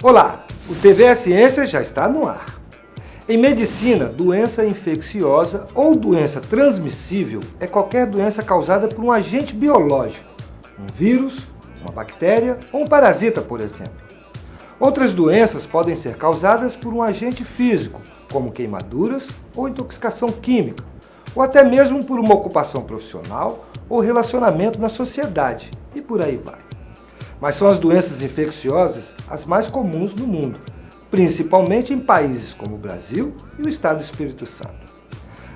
Olá, o TV Ciência já está no ar. Em medicina, doença infecciosa ou doença transmissível é qualquer doença causada por um agente biológico, um vírus, uma bactéria ou um parasita, por exemplo. Outras doenças podem ser causadas por um agente físico, como queimaduras ou intoxicação química, ou até mesmo por uma ocupação profissional ou relacionamento na sociedade, e por aí vai. Mas são as doenças infecciosas as mais comuns no mundo, principalmente em países como o Brasil e o estado do Espírito Santo.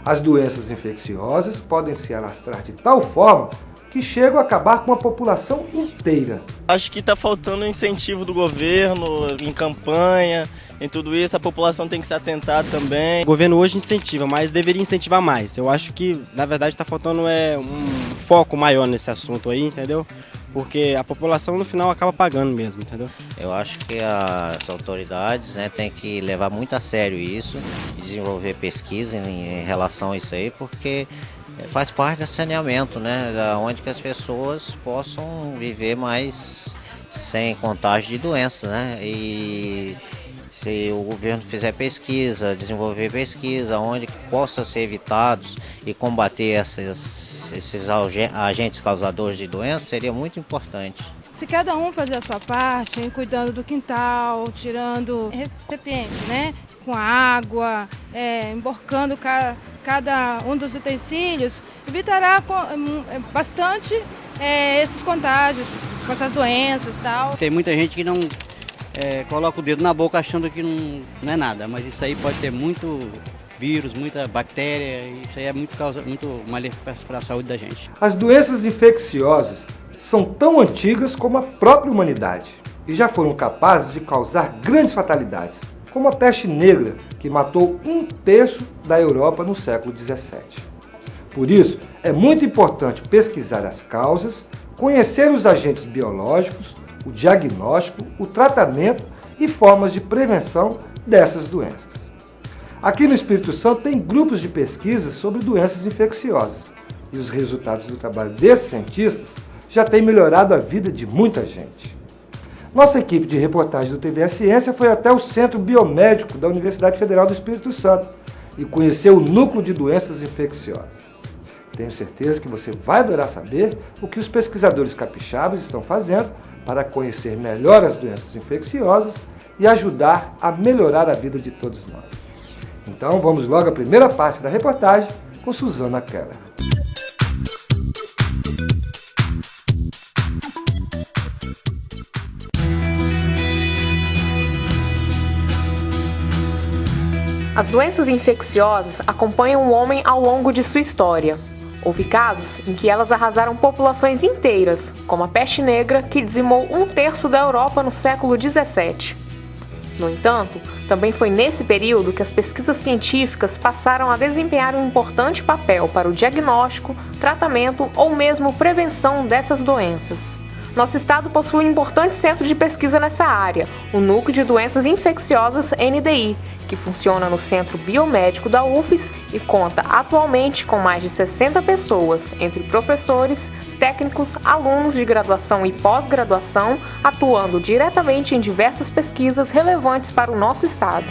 As doenças infecciosas podem se alastrar de tal forma que chegam a acabar com a população inteira. Acho que está faltando incentivo do governo, em campanha, em tudo isso, a população tem que se atentar também. O governo hoje incentiva, mas deveria incentivar mais. Eu acho que, na verdade, está faltando um foco maior nesse assunto aí, entendeu? Porque a população, no final, acaba pagando mesmo, entendeu? Eu acho que as autoridades, têm que levar muito a sério isso e desenvolver pesquisa em relação a isso aí, porque faz parte do saneamento, onde que as pessoas possam viver mais sem contágio de doenças, E se o governo fizer pesquisa, desenvolver pesquisa, onde possa ser evitados e combater esses agentes causadores de doenças, seria muito importante. Se cada um fazer a sua parte, cuidando do quintal, tirando recipiente, com água, emborcando cada um dos utensílios, evitará bastante esses contágios com essas doenças e tal. Tem muita gente que não coloca o dedo na boca achando que não é nada, mas isso aí pode ter muito vírus, muita bactéria, isso aí é muito maléfico para a saúde da gente. As doenças infecciosas são tão antigas como a própria humanidade e já foram capazes de causar grandes fatalidades, como a peste negra, que matou 1/3 da Europa no século XVII. Por isso, é muito importante pesquisar as causas, conhecer os agentes biológicos, o diagnóstico, o tratamento e formas de prevenção dessas doenças. Aqui no Espírito Santo tem grupos de pesquisas sobre doenças infecciosas e os resultados do trabalho desses cientistas já têm melhorado a vida de muita gente. Nossa equipe de reportagem do TV Ciência foi até o Centro Biomédico da Universidade Federal do Espírito Santo e conheceu o núcleo de doenças infecciosas. Tenho certeza que você vai adorar saber o que os pesquisadores capixabas estão fazendo para conhecer melhor as doenças infecciosas e ajudar a melhorar a vida de todos nós. Então vamos logo à primeira parte da reportagem com Suzana Keller. As doenças infecciosas acompanham o homem ao longo de sua história. Houve casos em que elas arrasaram populações inteiras, como a peste negra, que dizimou 1/3 da Europa no século XVII. No entanto, também foi nesse período que as pesquisas científicas passaram a desempenhar um importante papel para o diagnóstico, tratamento ou mesmo prevenção dessas doenças. Nosso estado possui um importante centro de pesquisa nessa área, o Núcleo de Doenças Infecciosas NDI, que funciona no Centro Biomédico da UFES e conta atualmente com mais de 60 pessoas, entre professores, técnicos, alunos de graduação e pós-graduação, atuando diretamente em diversas pesquisas relevantes para o nosso estado.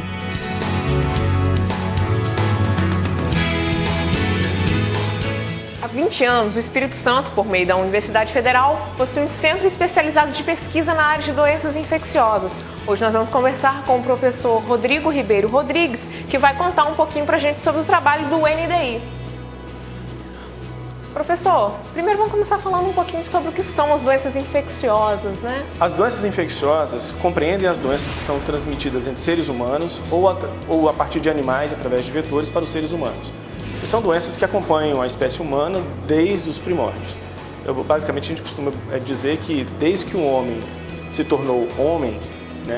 Há 20 anos, o Espírito Santo, por meio da Universidade Federal, possui um centro especializado de pesquisa na área de doenças infecciosas. Hoje nós vamos conversar com o professor Rodrigo Ribeiro Rodrigues, que vai contar um pouquinho pra gente sobre o trabalho do NDI. Professor, primeiro vamos começar falando um pouquinho sobre o que são as doenças infecciosas, As doenças infecciosas compreendem as doenças que são transmitidas entre seres humanos ou a partir de animais através de vetores para os seres humanos. E são doenças que acompanham a espécie humana desde os primórdios. Basicamente, a gente costuma dizer que desde que o homem se tornou homem,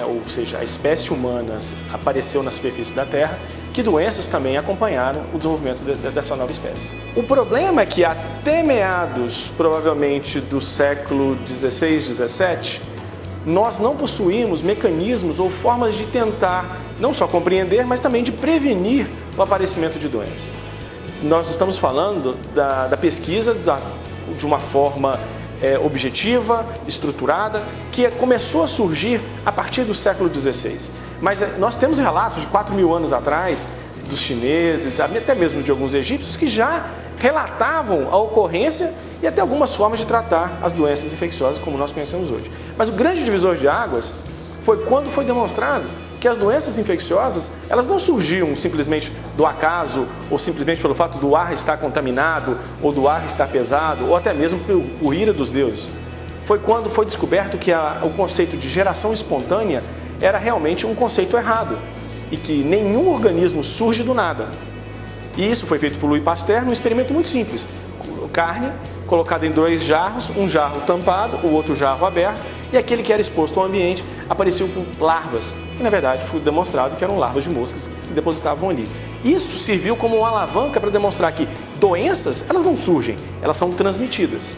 ou seja, a espécie humana apareceu na superfície da Terra, que doenças também acompanharam o desenvolvimento dessa nova espécie. O problema é que até meados, provavelmente, do século XVI, XVII, nós não possuímos mecanismos ou formas de tentar não só compreender, mas também de prevenir o aparecimento de doenças. Nós estamos falando da pesquisa de uma forma objetiva, estruturada, que começou a surgir a partir do século XVI. Mas nós temos relatos de 4.000 anos atrás, dos chineses, até mesmo de alguns egípcios, que já relatavam a ocorrência e até algumas formas de tratar as doenças infecciosas como nós conhecemos hoje. Mas o grande divisor de águas foi quando foi demonstrado que as doenças infecciosas, elas não surgiam simplesmente do acaso, ou simplesmente pelo fato do ar estar contaminado, ou do ar estar pesado, ou até mesmo por ira dos deuses. Foi quando foi descoberto que o conceito de geração espontânea era realmente um conceito errado, e que nenhum organismo surge do nada. E isso foi feito por Louis Pasteur num experimento muito simples. Carne colocada em 2 jarros, um jarro tampado, o outro jarro aberto, e aquele que era exposto ao ambiente apareciam com larvas, que na verdade foi demonstrado que eram larvas de moscas que se depositavam ali. Isso serviu como uma alavanca para demonstrar que doenças, elas não surgem, elas são transmitidas.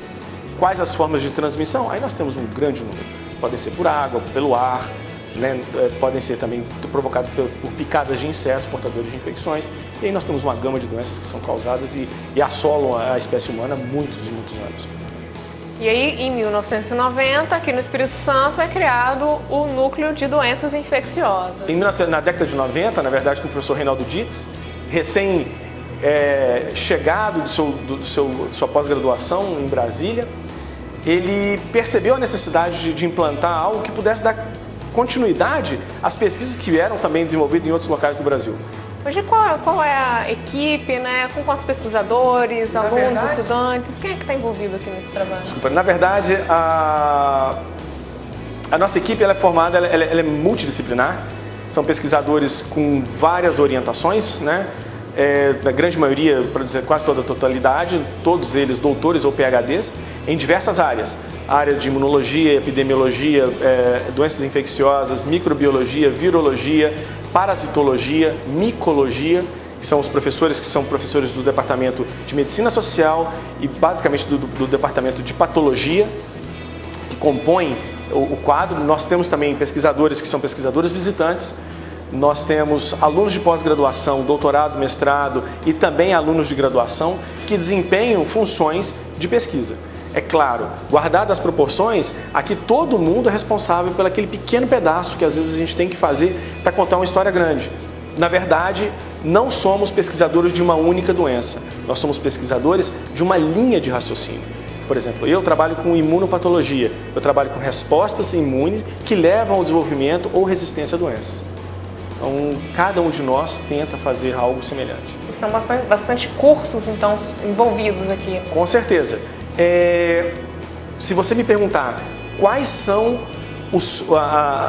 Quais as formas de transmissão? Aí nós temos um grande número. Podem ser por água, pelo ar, né? Podem ser também provocados por picadas de insetos, portadores de infecções. E aí nós temos uma gama de doenças que são causadas e assolam a espécie humana há muitos e muitos anos. E aí, em 1990, aqui no Espírito Santo, é criado o Núcleo de Doenças Infecciosas. Na década de 90, na verdade, com o professor Reinaldo Dietz, recém-chegado de sua pós-graduação em Brasília, ele percebeu a necessidade de implantar algo que pudesse dar continuidade às pesquisas que eram também desenvolvidas em outros locais do Brasil. Hoje, qual é a equipe, né? Com quantos pesquisadores, alunos, estudantes? Quem é que está envolvido aqui nesse trabalho? Desculpa, na verdade, a nossa equipe ela é formada, ela é multidisciplinar. São pesquisadores com várias orientações, né? Na grande maioria, para dizer quase toda a totalidade, todos eles doutores ou PhDs, em diversas áreas. Área de imunologia, epidemiologia, doenças infecciosas, microbiologia, virologia, parasitologia, micologia, que são os professores que são professores do Departamento de Medicina Social e basicamente do Departamento de Patologia, que compõem o quadro. Nós temos também pesquisadores que são pesquisadores visitantes. Nós temos alunos de pós-graduação, doutorado, mestrado e também alunos de graduação que desempenham funções de pesquisa. É claro, guardadas as proporções, aqui todo mundo é responsável por aquele pequeno pedaço que às vezes a gente tem que fazer para contar uma história grande. Na verdade, não somos pesquisadores de uma única doença, nós somos pesquisadores de uma linha de raciocínio. Por exemplo, eu trabalho com imunopatologia, eu trabalho com respostas imunes que levam ao desenvolvimento ou resistência a doenças. Então, cada um de nós tenta fazer algo semelhante. São bastante cursos, então, envolvidos aqui. Com certeza. Se você me perguntar quais são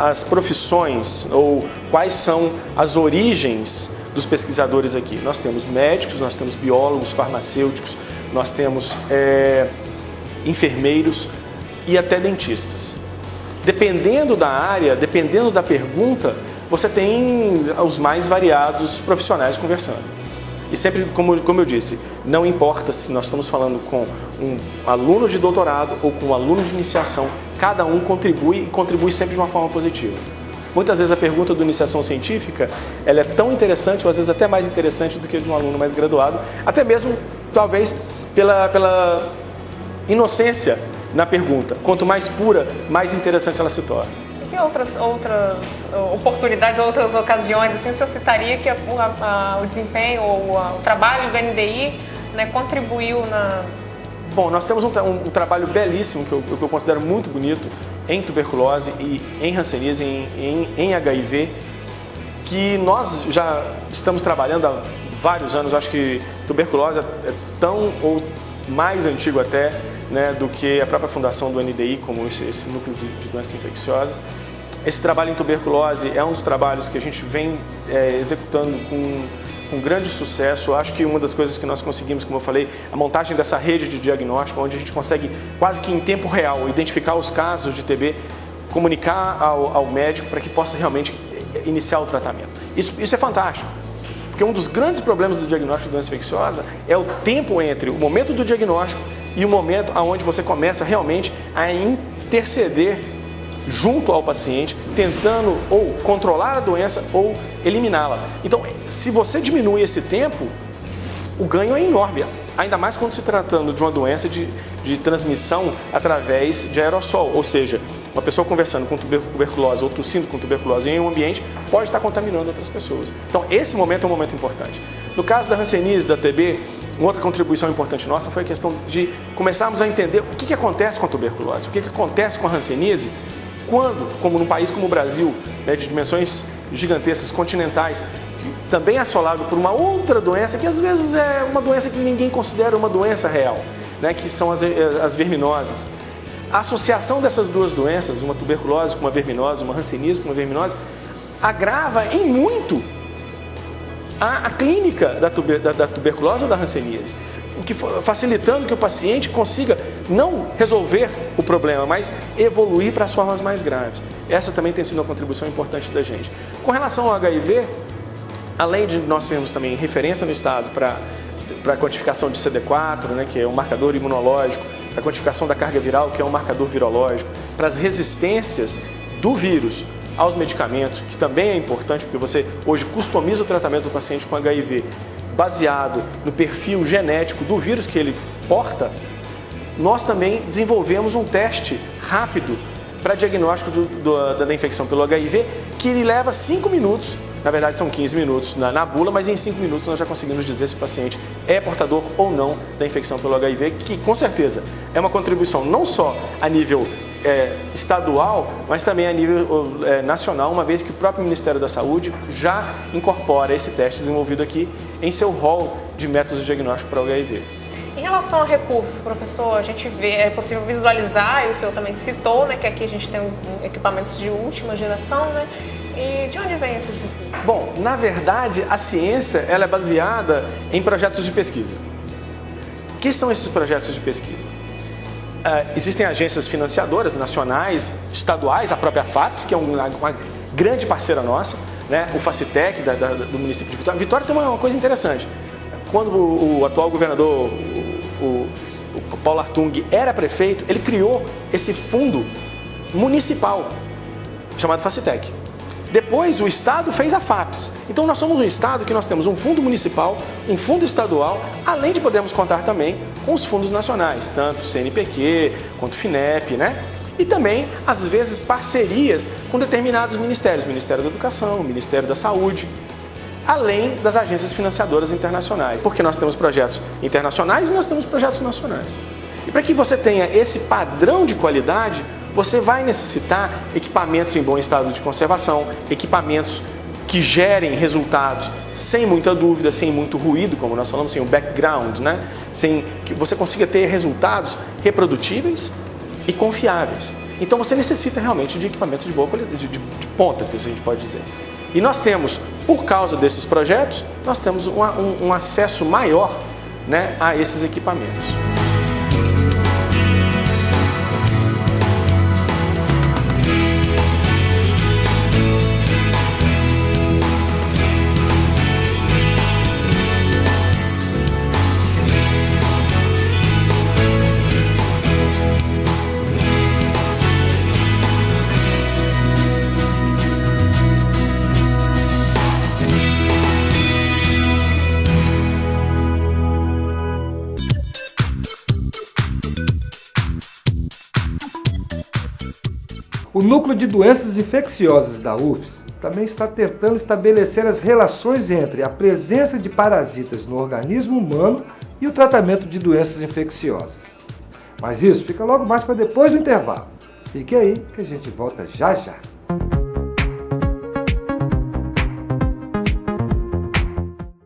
as profissões ou quais são as origens dos pesquisadores aqui, nós temos médicos, nós temos biólogos, farmacêuticos, nós temos enfermeiros e até dentistas. Dependendo da área, dependendo da pergunta, você tem os mais variados profissionais conversando. E sempre, como eu disse, não importa se nós estamos falando com um aluno de doutorado ou com um aluno de iniciação, cada um contribui e contribui sempre de uma forma positiva. Muitas vezes a pergunta do iniciação científica ela é tão interessante, ou às vezes até mais interessante do que a de um aluno mais graduado, até mesmo, talvez, pela inocência na pergunta. Quanto mais pura, mais interessante ela se torna. E outras oportunidades, outras ocasiões, assim, o senhor citaria que o desempenho ou o trabalho do NDI, né, contribuiu na... Bom, nós temos um trabalho belíssimo, que eu considero muito bonito, em tuberculose e em hanseníase, em HIV, que nós já estamos trabalhando há vários anos. Acho que tuberculose é tão ou mais antigo até, né, do que a própria fundação do NDI, como esse núcleo de doenças infecciosas. Esse trabalho em tuberculose é um dos trabalhos que a gente vem executando com grande sucesso. Eu acho que uma das coisas que nós conseguimos, como eu falei, a montagem dessa rede de diagnóstico, onde a gente consegue quase que em tempo real identificar os casos de TB, comunicar ao médico para que possa realmente iniciar o tratamento. Isso é fantástico. Porque um dos grandes problemas do diagnóstico de doença infecciosa é o tempo entre o momento do diagnóstico e o momento onde você começa realmente a interceder junto ao paciente, tentando ou controlar a doença ou eliminá-la. Então, se você diminui esse tempo, o ganho é enorme. ainda mais quando se tratando de uma doença de transmissão através de aerossol, ou seja, uma pessoa conversando com tuberculose ou tossindo com tuberculose em um ambiente pode estar contaminando outras pessoas. Então, esse momento é um momento importante. No caso da hanseníase, da TB, uma outra contribuição importante nossa foi a questão de começarmos a entender o que acontece com a tuberculose, o que acontece com a hanseníase, quando, como num país como o Brasil, né, de dimensões gigantescas, continentais, também assolado por uma outra doença, que às vezes é uma doença que ninguém considera uma doença real, né, que são as verminoses. A associação dessas duas doenças, uma tuberculose com uma verminose, uma hanseníase com uma verminose, agrava em muito a clínica da tuberculose ou da hanseníase, facilitando que o paciente consiga não resolver o problema, mas evoluir para as formas mais graves. Essa também tem sido uma contribuição importante da gente. Com relação ao HIV, além de nós termos também referência no estado para a quantificação de CD4, né, que é um marcador imunológico, para a quantificação da carga viral, que é um marcador virológico, para as resistências do vírus aos medicamentos, que também é importante, porque você hoje customiza o tratamento do paciente com HIV baseado no perfil genético do vírus que ele porta. Nós também desenvolvemos um teste rápido para diagnóstico da infecção pelo HIV, que ele leva 5 minutos, na verdade são 15 minutos na bula, mas em 5 minutos nós já conseguimos dizer se o paciente é portador ou não da infecção pelo HIV, que com certeza é uma contribuição não só a nível estadual, mas também a nível nacional, uma vez que o próprio Ministério da Saúde já incorpora esse teste desenvolvido aqui em seu rol de métodos de diagnóstico para o HIV. Em relação a recursos, professor, a gente vê, é possível visualizar, e o senhor também citou, né, que aqui a gente tem equipamentos de última geração, né? E de onde vem esses recursos? Bom, na verdade, a ciência ela é baseada em projetos de pesquisa. O que são esses projetos de pesquisa? Existem agências financiadoras nacionais, estaduais, a própria FAPES, que é uma grande parceira nossa, né? O Facitec, do município de Vitória. Vitória tem uma coisa interessante. Quando o atual governador, o Paulo Artung, era prefeito, ele criou esse fundo municipal, chamado Facitec. Depois, o Estado fez a FAPES. Então, nós somos um Estado que nós temos um fundo municipal, um fundo estadual, além de podermos contar também com os fundos nacionais, tanto CNPq quanto FINEP, né? E também, às vezes, parcerias com determinados ministérios, Ministério da Educação, Ministério da Saúde, além das agências financiadoras internacionais, porque nós temos projetos internacionais e nós temos projetos nacionais. E para que você tenha esse padrão de qualidade, você vai necessitar equipamentos em bom estado de conservação, equipamentos que gerem resultados sem muita dúvida, sem muito ruído, como nós falamos, sem o background, né? Sem que você consiga ter resultados reprodutíveis e confiáveis. Então você necessita realmente de equipamentos de boa qualidade, de ponta, que a gente pode dizer. E nós temos, por causa desses projetos, nós temos um acesso maior, né, a esses equipamentos. O Núcleo de Doenças Infecciosas da UFES também está tentando estabelecer as relações entre a presença de parasitas no organismo humano e o tratamento de doenças infecciosas. Mas isso fica logo mais para depois do intervalo. Fique aí que a gente volta já já.